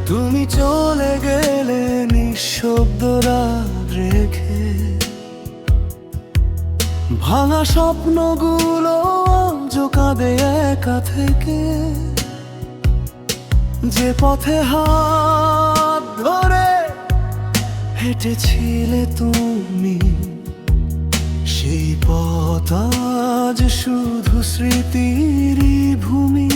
তুমি চলে গেলে নিঃশব্দ রাত রেখে, ভাঙা স্বপ্নগুলো আজও কাঁদে একা থেকে। যে পথে হাত ধরে হেঁটেছিলে তুমি, সেই পথ আজ শুধু স্মৃতিরই ভূমি।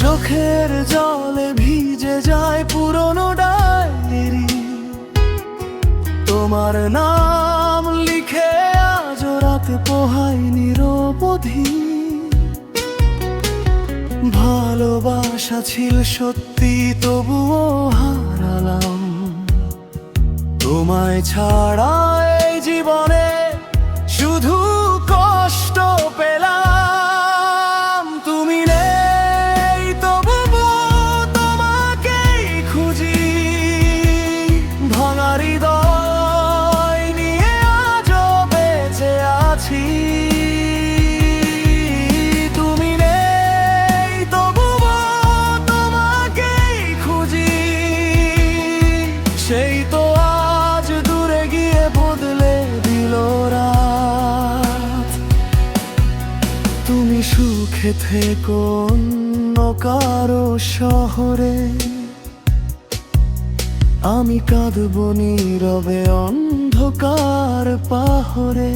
চোখের জলে ভিজে যায় পুরনো ডায়েরি, তোমার নাম লিখে আজ রাতে পোহাই নিরবধি। ভালোবাসা ছিল সত্যি, তবুও হারালাম তোমায় ছাড়া। এই জীবনে শুধু কষ্ট পেলাম। তুমি নেই তবুও তোমাকেই খুঁজি, ভাঙা হৃদয় নিয়ে আজও বেঁচে আছি। তুমি নেই তবুও তোমাকেই খুঁজি, সেই তো আজ দূরে গিয়ে বদলে দিল রাত। তুমি সুখে থেকো অন্য কারো শহরে, আমি কাঁদবো নীরবে অন্ধকার পাহরে।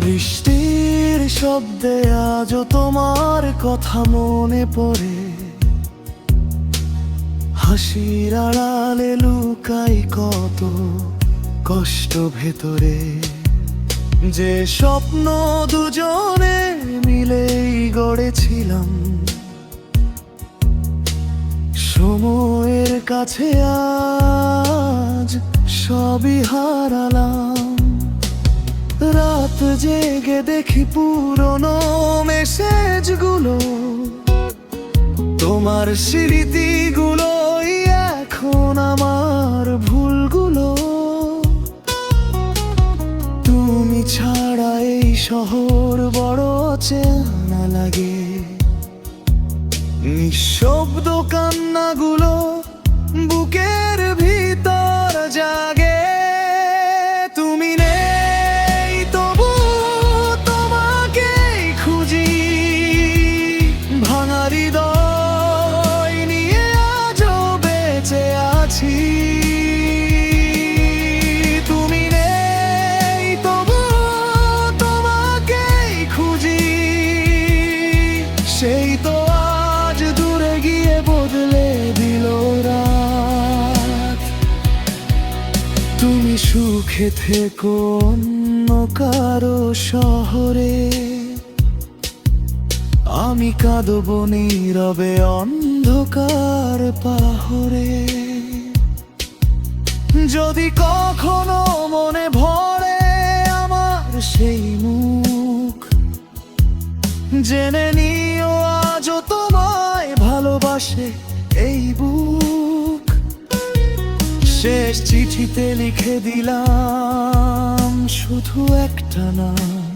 বৃষ্টির শব্দে আজও তোমার কথা মনে পড়ে, হাসির আড়ালে লুকাই কত কষ্ট ভেতরে। যে স্বপ্ন দুজনে মিলেই গড়েছিলাম, সময়ের কাছে আজ সবই হারালাম। রাত জেগে দেখি পুরনো মেসেজগুলো, তোমার স্মৃতিগুলোই এখন আমার ভুলগুলো। তুমি ছাড়া এই শহর বড় চেনা লাগে, নিঃশব্দ কান্নাগুলো বুকের ভিতর জাগে। তুমি নেই তবু তোমাকেই খুঁজি, ভাঙা হৃদয় নিয়ে আজও বেঁচে আছি। তুমি নেই তবু তোমাকেই খুঁজি, সেই তো আজ দূরে গিয়ে বদলে দিল রাত। তুমি সুখে থেকো অন্য কারো শহরে, আমি কাঁদবো নীরবে অন্ধকার পাহরে। যদি কখনো মনে ভরে আমার সেই মুখ, জেনে নিও আজও তোমায় ভালোবাসে এই বুক। শেষ চিঠিতে লিখে দিলাম শুধু একটা নাম,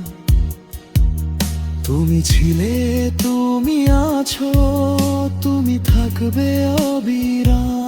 তুমি ছিলে, তুমি আছো, তুমি থাকবে অবিরাম।